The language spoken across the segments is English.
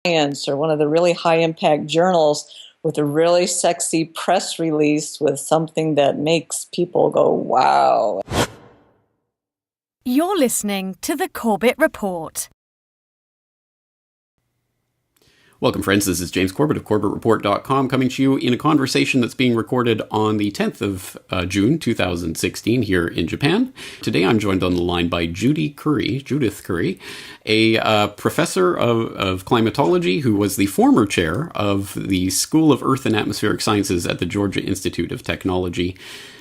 Science or one of the really high-impact journals with a really sexy press release with something that makes people go, wow. You're listening to the Corbett Report. Welcome, friends. This is James Corbett of CorbettReport.com coming to you in a conversation that's being recorded on the 10th of June, 2016 here in Japan. Today I'm joined on the line by Judith Curry, a professor of climatology who was the former chair of the School of Earth and Atmospheric Sciences at the Georgia Institute of Technology.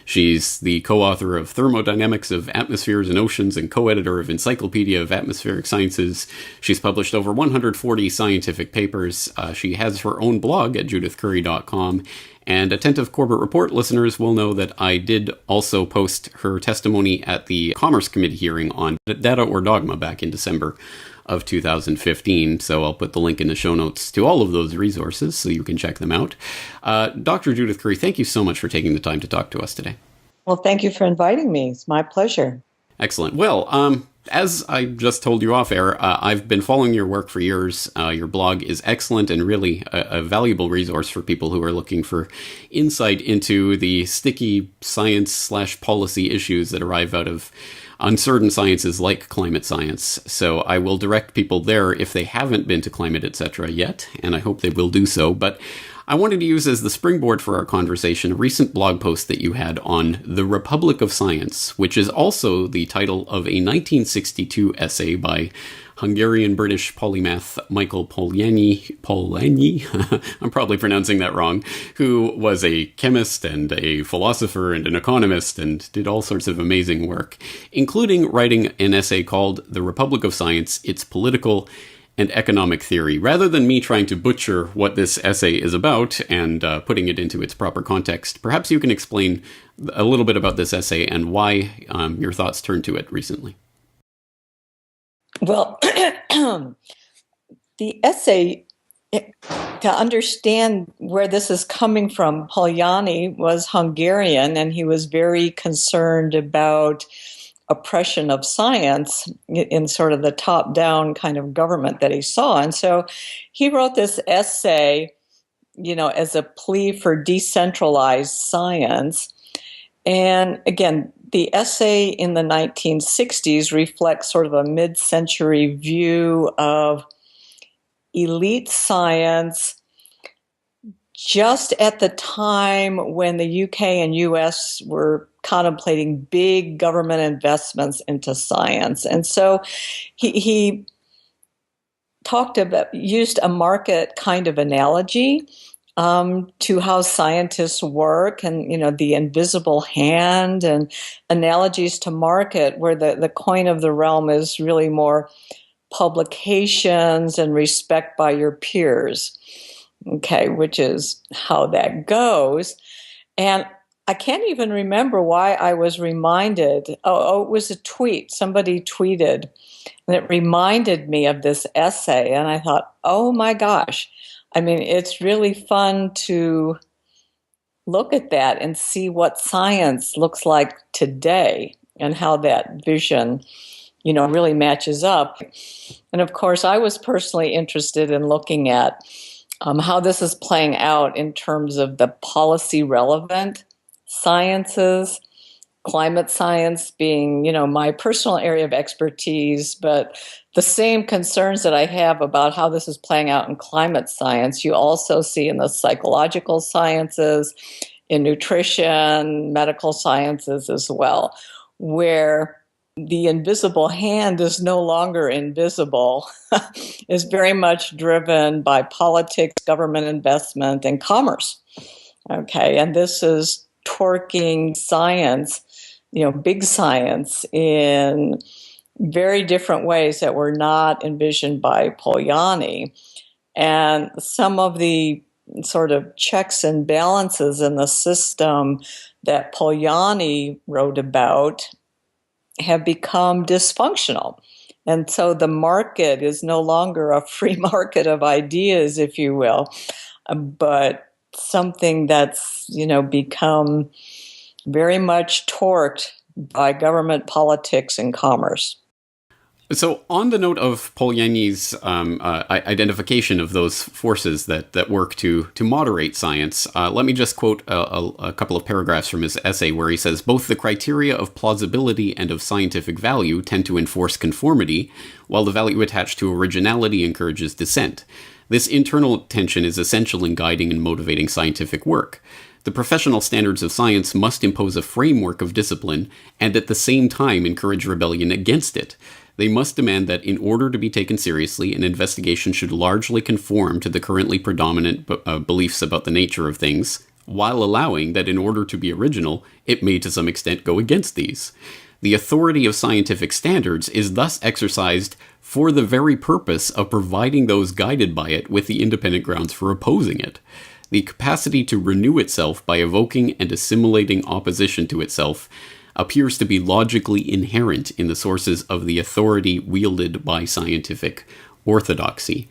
She's the co-author of Thermodynamics of Atmospheres and Oceans and co-editor of Encyclopedia of Atmospheric Sciences. She's published over 140 scientific papers. She has her own blog at judithcurry.com. And attentive Corbett Report listeners will know that I did also post her testimony at the Commerce Committee hearing on Data or Dogma back in December of 2015. So I'll put the link in the show notes to all of those resources so you can check them out. Dr. Judith Curry, thank you so much for taking the time to talk to us today. Well, thank you for inviting me. It's my pleasure. Excellent. Well, as I just told you off air, I've been following your work for years. Your blog is excellent and really a valuable resource for people who are looking for insight into the sticky science/policy issues that arrive out of uncertain sciences like climate science. So I will direct people there if they haven't been to Climate Etc. yet, and I hope they will do so. But I wanted to use as the springboard for our conversation a recent blog post that you had on The Republic of Science, which is also the title of a 1962 essay by Hungarian-British polymath Michael Polanyi, I'm probably pronouncing that wrong, who was a chemist and a philosopher and an economist and did all sorts of amazing work, including writing an essay called The Republic of Science, Its Political and Economic Theory. Rather than me trying to butcher what this essay is about and putting it into its proper context, perhaps you can explain a little bit about this essay and why your thoughts turned to it recently. Well, the essay, to understand where this is coming from, Polanyi was Hungarian, and he was very concerned about oppression of science in sort of the top-down kind of government that he saw. And so he wrote this essay, as a plea for decentralized science. And again, the essay in the 1960s reflects sort of a mid-century view of elite science just at the time when the UK and US were contemplating big government investments into science. And so he used a market kind of analogy to how scientists work, and the invisible hand, and analogies to market where the coin of the realm is really more publications and respect by your peers, which is how that goes. And I can't even remember why I was reminded. Oh, it was a tweet. Somebody tweeted, and it reminded me of this essay, and I thought, oh my gosh. I mean, it's really fun to look at that and see what science looks like today and how that vision, really matches up. And of course, I was personally interested in looking at how this is playing out in terms of the policy relevant sciences, climate science being, my personal area of expertise, but the same concerns that I have about how this is playing out in climate science, you also see in the psychological sciences, in nutrition, medical sciences as well, where the invisible hand is no longer invisible, is very much driven by politics, government investment, and commerce. And this is torquing science, big science, in very different ways that were not envisioned by Polanyi. And some of the sort of checks and balances in the system that Polanyi wrote about have become dysfunctional. And so the market is no longer a free market of ideas, if you will, but something that's, become very much torqued by government politics and commerce. So, on the note of Polanyi's identification of those forces that work to moderate science, let me just quote a couple of paragraphs from his essay where he says, both the criteria of plausibility and of scientific value tend to enforce conformity, while the value attached to originality encourages dissent. This internal tension is essential in guiding and motivating scientific work. The professional standards of science must impose a framework of discipline and at the same time encourage rebellion against it. They must demand that in order to be taken seriously, an investigation should largely conform to the currently predominant beliefs about the nature of things, while allowing that in order to be original, it may to some extent go against these. The authority of scientific standards is thus exercised for the very purpose of providing those guided by it with the independent grounds for opposing it. The capacity to renew itself by evoking and assimilating opposition to itself appears to be logically inherent in the sources of the authority wielded by scientific orthodoxy.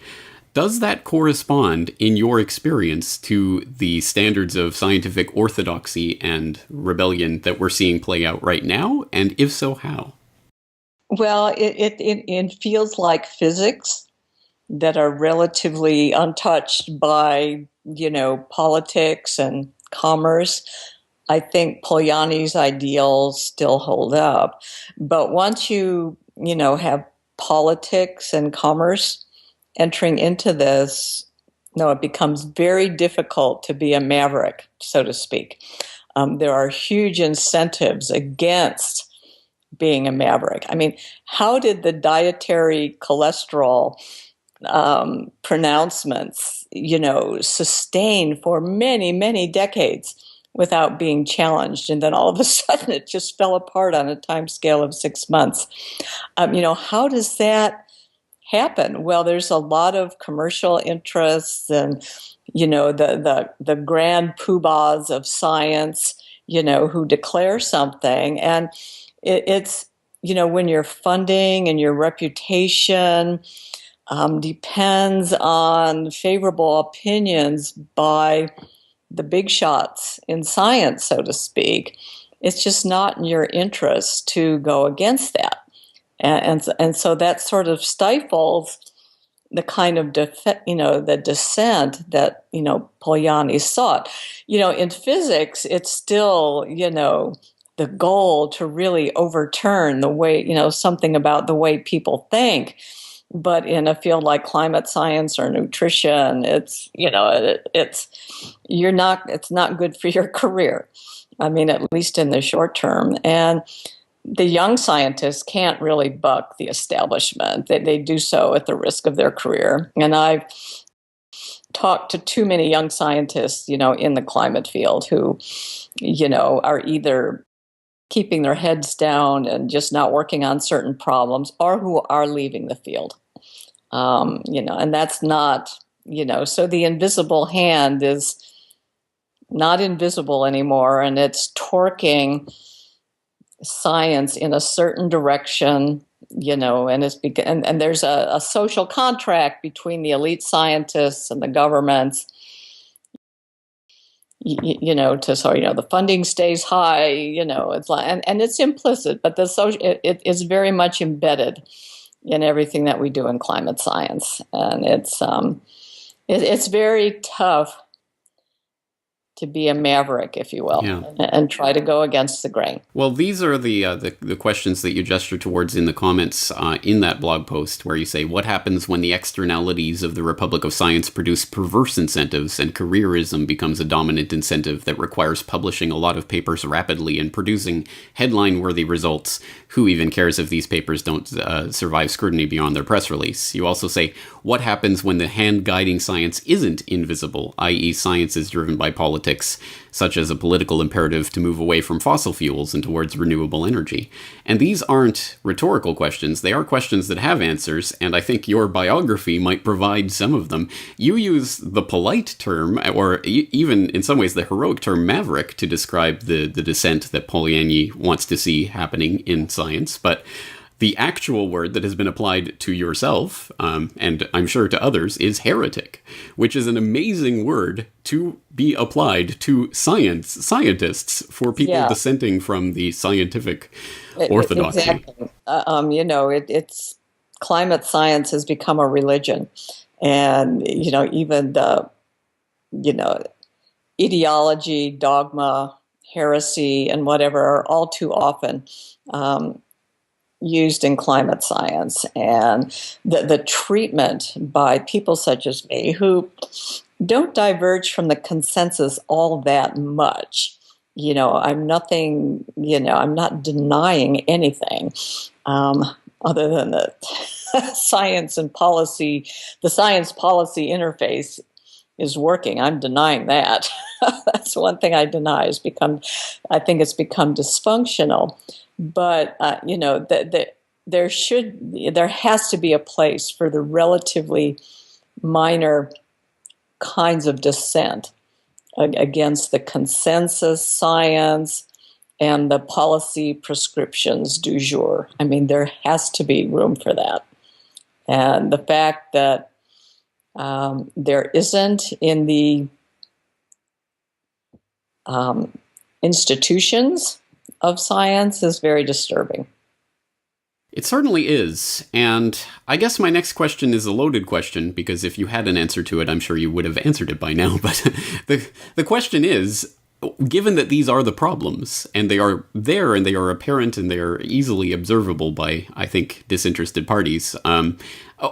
Does that correspond, in your experience, to the standards of scientific orthodoxy and rebellion that we're seeing play out right now? And if so, how? Well, it feels like physics that are relatively untouched by, politics and commerce. I think Polanyi's ideals still hold up. But once you have politics and commerce entering into this, it becomes very difficult to be a maverick, so to speak. There are huge incentives against being a maverick. I mean, how did the dietary cholesterol pronouncements, sustain for many, many decades without being challenged? And then all of a sudden it just fell apart on a time scale of 6 months. How does that happen? Well, there's a lot of commercial interests and, the grand poobahs of science, who declare something. And it's, when your funding and your reputation depends on favorable opinions by the big shots in science, so to speak, it's just not in your interest to go against that. And so that sort of stifles the kind of, the dissent that, Polanyi sought. In physics, it's still, the goal to really overturn the way, something about the way people think. But in a field like climate science or nutrition, it's not good for your career. I mean, at least in the short term. And the young scientists can't really buck the establishment. They do so at the risk of their career. And I've talked to too many young scientists, in the climate field who, are either keeping their heads down and just not working on certain problems, or who are leaving the field. And that's not, so the invisible hand is not invisible anymore, and it's torquing science in a certain direction, and and there's a social contract between the elite scientists and the governments, the funding stays high, it's like, and it's implicit, but it is very much embedded in everything that we do in climate science, and it's very tough to be a maverick, if you will, and try to go against the grain. Well, these are the questions that you gesture towards in the comments in that blog post, where you say, what happens when the externalities of the Republic of Science produce perverse incentives and careerism becomes a dominant incentive that requires publishing a lot of papers rapidly and producing headline-worthy results? Who even cares if these papers don't survive scrutiny beyond their press release? You also say, what happens when the hand guiding science isn't invisible, i.e. science is driven by politics, such as a political imperative to move away from fossil fuels and towards renewable energy? And these aren't rhetorical questions. They are questions that have answers, and I think your biography might provide some of them. You use the polite term, or even in some ways the heroic term maverick, to describe the dissent that Polanyi wants to see happening in science, but the actual word that has been applied to yourself, and I'm sure to others, is heretic, which is an amazing word to be applied to scientists for people dissenting from the scientific orthodoxy. Exactly. climate science has become a religion. And, even the, ideology, dogma, heresy, and whatever are all too often used in climate science. And the treatment by people such as me who don't diverge from the consensus all that much. I'm nothing, I'm not denying anything other than the science policy interface is working. I'm denying that. That's one thing I deny. I think it's become dysfunctional. But there has to be a place for the relatively minor kinds of dissent against the consensus science and the policy prescriptions du jour. I mean, there has to be room for that. And the fact that there isn't in the institutions of science is very disturbing. It certainly is. And I guess my next question is a loaded question, because if you had an answer to it, I'm sure you would have answered it by now. But the question is, given that these are the problems, and they are there, and they are apparent, and they are easily observable by, I think, disinterested parties,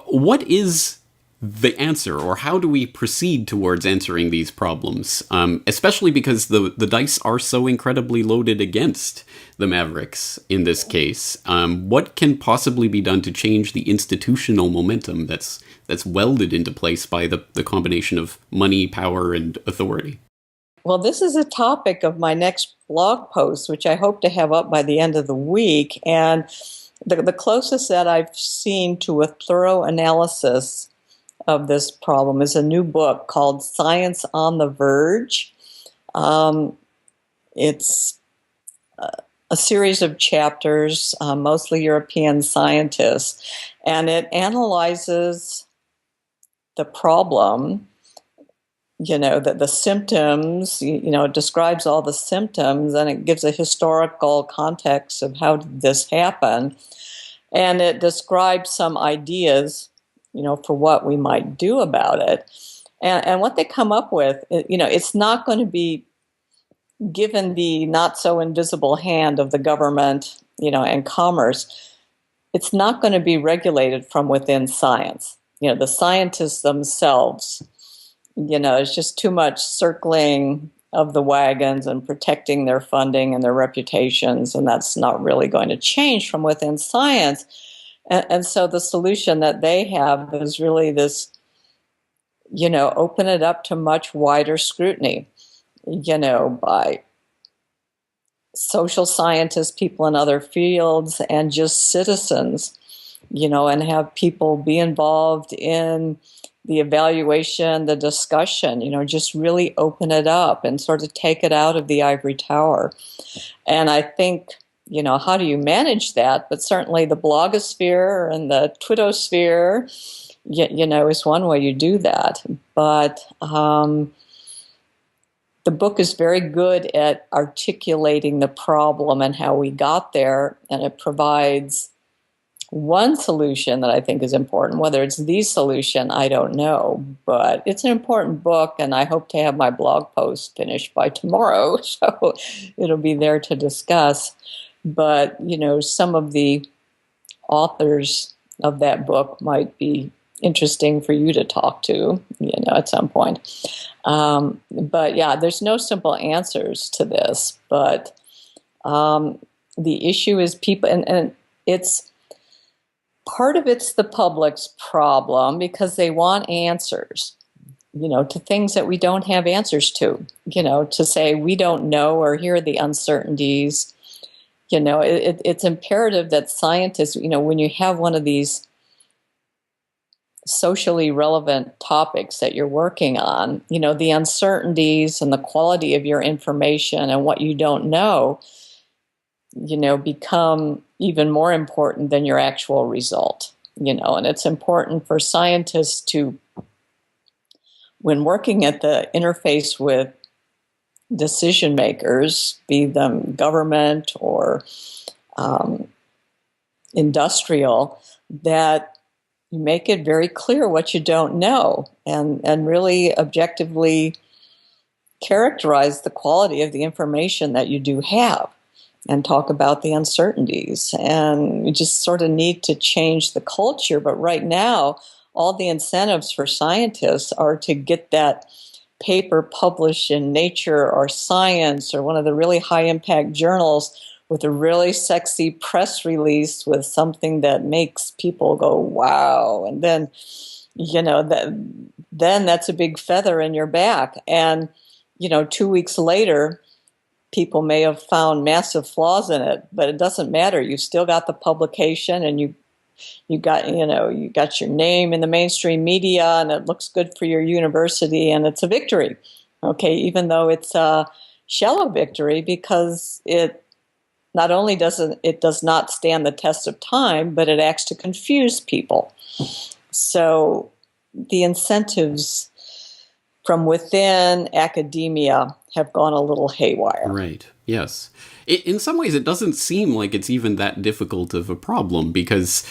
what is the answer, or how do we proceed towards answering these problems? Especially because the dice are so incredibly loaded against the Mavericks in this case. What can possibly be done to change the institutional momentum that's welded into place by the combination of money, power, and authority? Well, this is a topic of my next blog post, which I hope to have up by the end of the week. And the closest that I've seen to a thorough analysis of this problem is a new book called Science on the Verge. It's a series of chapters, mostly European scientists, and it analyzes the problem, the symptoms, it describes all the symptoms, and it gives a historical context of how did this happen, and it describes some ideas for what we might do about it. And what they come up with, it's not going to be given the not so invisible hand of the government, and commerce. It's not going to be regulated from within science. The scientists themselves, it's just too much circling of the wagons and protecting their funding and their reputations, and that's not really going to change from within science. And so the solution that they have is really this, open it up to much wider scrutiny, by social scientists, people in other fields, and just citizens, and have people be involved in the evaluation, the discussion, just really open it up and sort of take it out of the ivory tower. And I think, how do you manage that? But certainly the blogosphere and the Twittosphere, is one way you do that. But the book is very good at articulating the problem and how we got there, and it provides one solution that I think is important. Whether it's the solution, I don't know, but it's an important book, and I hope to have my blog post finished by tomorrow, so it'll be there to discuss. But, some of the authors of that book might be interesting for you to talk to, at some point. But yeah, there's no simple answers to this, but the issue is people, and it's part of it's the public's problem because they want answers, to things that we don't have answers to, to say we don't know or here are the uncertainties. It's imperative that scientists, when you have one of these socially relevant topics that you're working on, the uncertainties and the quality of your information and what you don't know, become even more important than your actual result, and it's important for scientists to, when working at the interface with decision makers, be them government or industrial, that you make it very clear what you don't know, and really objectively characterize the quality of the information that you do have, and talk about the uncertainties. And we just sort of need to change the culture. But right now, all the incentives for scientists are to get that paper published in Nature or Science or one of the really high-impact journals with a really sexy press release with something that makes people go, wow. And then, then that's a big feather in your back. And, 2 weeks later, people may have found massive flaws in it, but it doesn't matter. You still got the publication, and you got your name in the mainstream media, and it looks good for your university, and it's a victory. Okay, even though it's a shallow victory, because it not only does not stand the test of time, but it acts to confuse people. So the incentives from within academia have gone a little haywire. Right. Yes. In some ways, it doesn't seem like it's even that difficult of a problem because,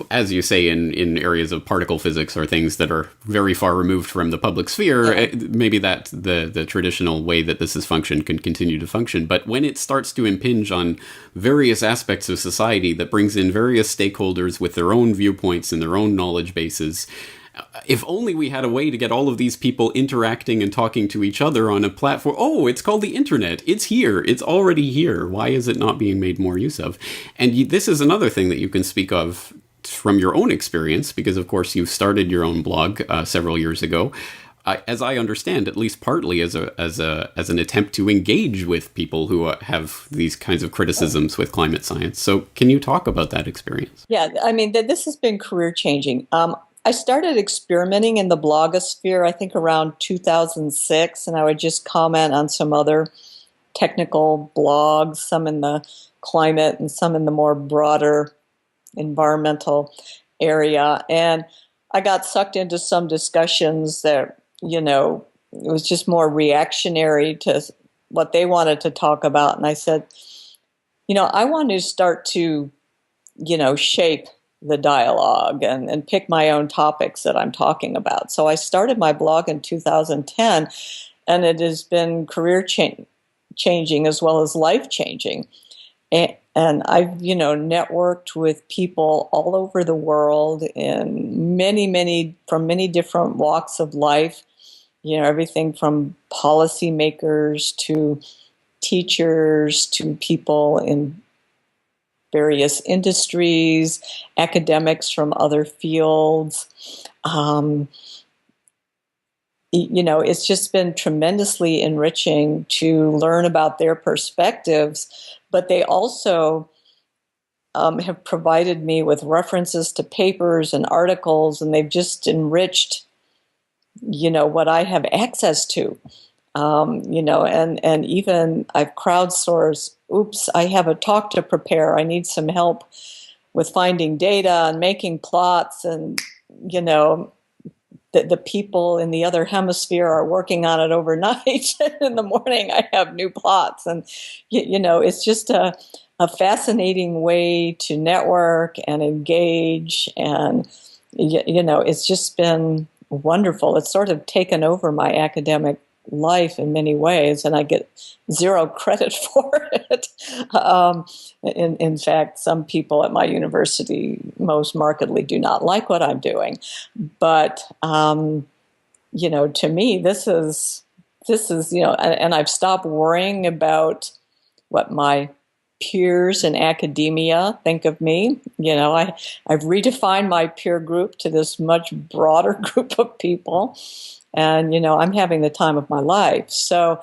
as you say, in areas of particle physics or things that are very far removed from the public sphere, maybe that the traditional way that this has functioned can continue to function. But when it starts to impinge on various aspects of society that brings in various stakeholders with their own viewpoints and their own knowledge bases, if only we had a way to get all of these people interacting and talking to each other on a platform. Oh, it's called the internet. It's here. It's already here. Why is it not being made more use of? And this is another thing that you can speak of from your own experience, because of course you started your own blog several years ago. As I understand, at least partly as an attempt to engage with people who have these kinds of criticisms with climate science. So can you talk about that experience? Yeah, I mean, this has been career changing. I started experimenting in the blogosphere, I think around 2006, and I would just comment on some other technical blogs, some in the climate and some in the more broader environmental area. And I got sucked into some discussions that, it was just more reactionary to what they wanted to talk about. And I said, I want to start to, shape the dialogue and pick my own topics that I'm talking about. So I started my blog in 2010, and it has been career changing as well as life changing. And I've, networked with people all over the world in from many different walks of life, everything from policymakers to teachers to people in various industries, academics from other fields. It's just been tremendously enriching to learn about their perspectives, but they also have provided me with references to papers and articles, and they've just enriched, what I have access to. And even I've crowdsourced, I have a talk to prepare. I need some help with finding data and making plots. And, the people in the other hemisphere are working on it overnight. In the morning, I have new plots. And, it's just a fascinating way to network and engage. And, it's just been wonderful. It's sort of taken over my academic life in many ways, and I get zero credit for it. In fact, some people at my university most markedly do not like what I'm doing. But to me, this is and I've stopped worrying about what my peers in academia think of me. I've redefined my peer group to this much broader group of people. And, I'm having the time of my life. So,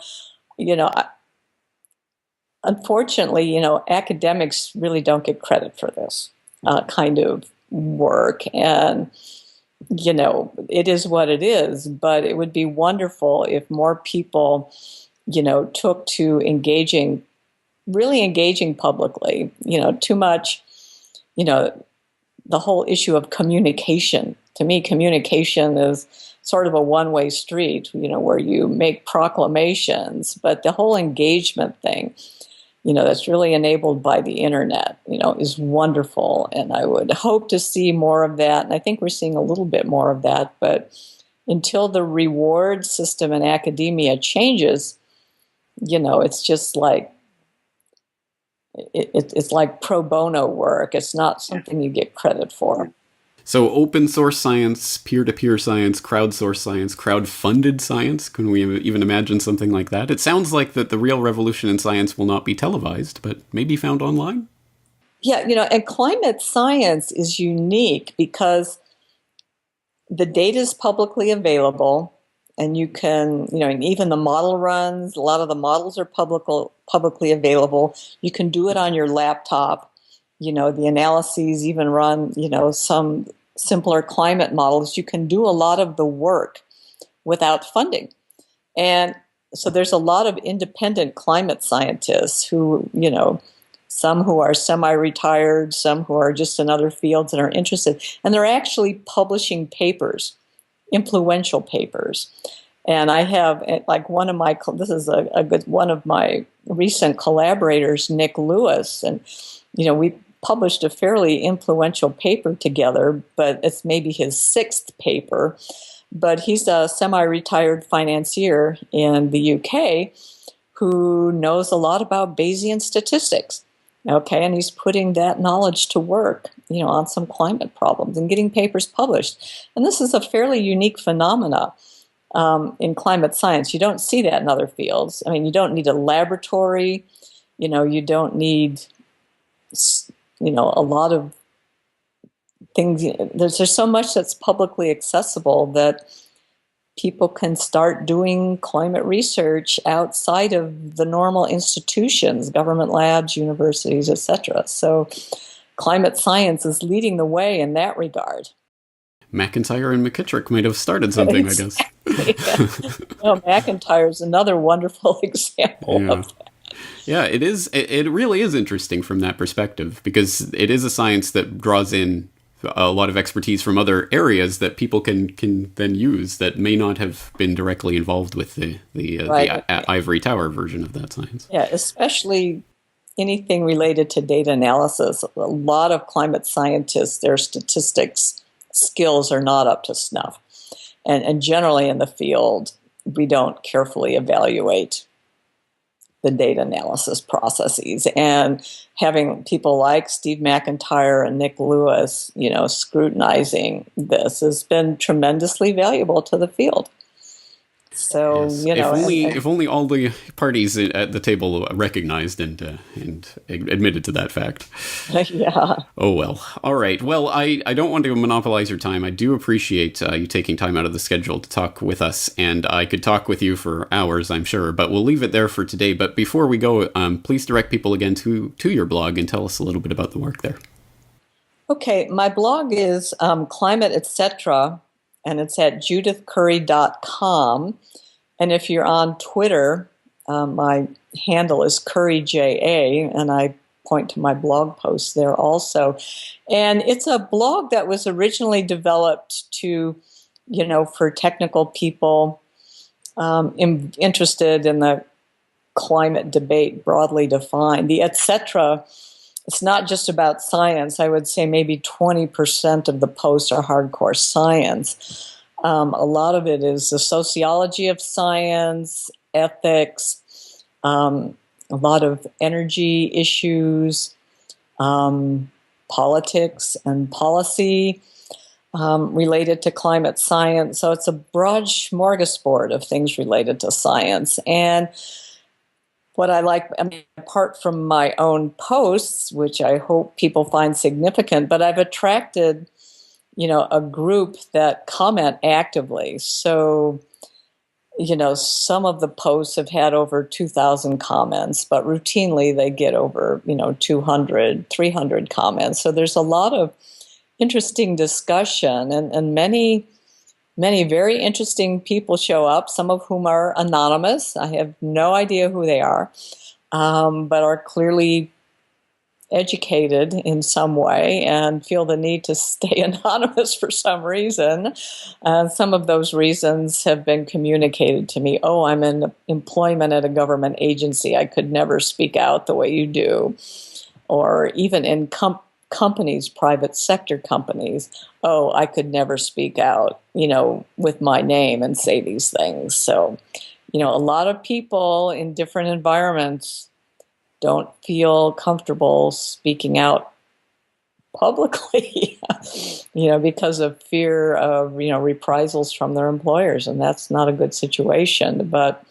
unfortunately, academics really don't get credit for this kind of work. And, it is what it is. But it would be wonderful if more people, took to really engaging publicly. Too much, the whole issue of communication. To me, communication is sort of a one-way street, where you make proclamations, but the whole engagement thing, that's really enabled by the internet, is wonderful. And I would hope to see more of that. And I think we're seeing a little bit more of that. But until the reward system in academia changes, it's just like, it's like pro bono work. It's not something you get credit for. So open source science, peer-to-peer science, crowdsourced science, crowd-funded science. Can we even imagine something like that? It sounds like that the real revolution in science will not be televised, but may be found online. Yeah, and climate science is unique because the data is publicly available, and you can, and even the model runs, a lot of the models are publicly available. You can do it on your laptop. The analyses even run, some simpler climate models. You can do a lot of the work without funding. And so there's a lot of independent climate scientists who, some who are semi-retired, some who are just in other fields and are interested. And they're actually publishing papers, influential papers. And I have, like, this is a good one of my recent collaborators, Nick Lewis, and we published a fairly influential paper together, but it's maybe his sixth paper. But he's a semi-retired financier in the UK who knows a lot about Bayesian statistics. Okay, and he's putting that knowledge to work, on some climate problems and getting papers published. And this is a fairly unique phenomena in climate science. You don't see that in other fields. I mean, you don't need a laboratory. You don't need, a lot of things. There's so much that's publicly accessible that people can start doing climate research outside of the normal institutions, government labs, universities, etc. So climate science is leading the way in that regard. McIntyre and McKittrick might have started something, I guess. McIntyre is another wonderful example of that. Yeah, it is. It really is interesting from that perspective, because it is a science that draws in a lot of expertise from other areas that people can then use that may not have been directly involved with the ivory tower version of that science. Yeah, especially anything related to data analysis. A lot of climate scientists, their statistics skills are not up to snuff. And generally in the field, we don't carefully evaluate the data analysis processes. And having people like Steve McIntyre and Nick Lewis, scrutinizing this has been tremendously valuable to the field. So, yes. If only all the parties at the table recognized and admitted to that fact. Yeah. Oh, well. All right. Well, I don't want to monopolize your time. I do appreciate you taking time out of the schedule to talk with us, and I could talk with you for hours, I'm sure, but we'll leave it there for today. But before we go, please direct people again to your blog and tell us a little bit about the work there. Okay. My blog is Climate Etc., and it's at judithcurry.com. And if you're on Twitter, my handle is CurryJA, and I point to my blog posts there also. And it's a blog that was originally developed to, for technical people interested in the climate debate broadly defined. The etc. It's not just about science. I would say maybe 20% of the posts are hardcore science. A lot of it is the sociology of science, ethics, a lot of energy issues, politics and policy related to climate science. So it's a broad smorgasbord of things related to science. And what I like, apart from my own posts, which I hope people find significant, but I've attracted, a group that comment actively. So, some of the posts have had over 2,000 comments, but routinely they get over, 200, 300 comments. So there's a lot of interesting discussion, and many very interesting people show up, some of whom are anonymous. I have no idea who they are, but are clearly educated in some way and feel the need to stay anonymous for some reason. Some of those reasons have been communicated to me. Oh, I'm in employment at a government agency. I could never speak out the way you do. Or even in companies, private sector companies, oh, I could never speak out, with my name and say these things. So, a lot of people in different environments don't feel comfortable speaking out publicly, because of fear of, reprisals from their employers. And that's not a good situation. But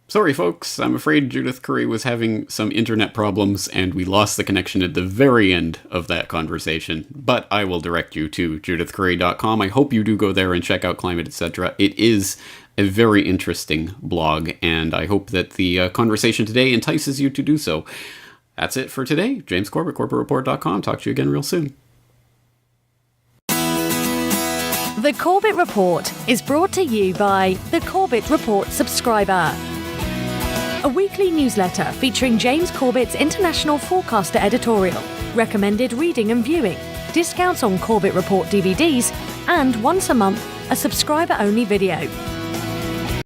sorry, folks. I'm afraid Judith Curry was having some internet problems, and we lost the connection at the very end of that conversation. But I will direct you to judithcurry.com. I hope you do go there and check out Climate, etc. It is a very interesting blog, and I hope that the conversation today entices you to do so. That's it for today. James Corbett, CorbettReport.com. Talk to you again real soon. The Corbett Report is brought to you by the Corbett Report subscriber, a weekly newsletter featuring James Corbett's international forecaster editorial, recommended reading and viewing, discounts on Corbett Report DVDs, and once a month, a subscriber-only video.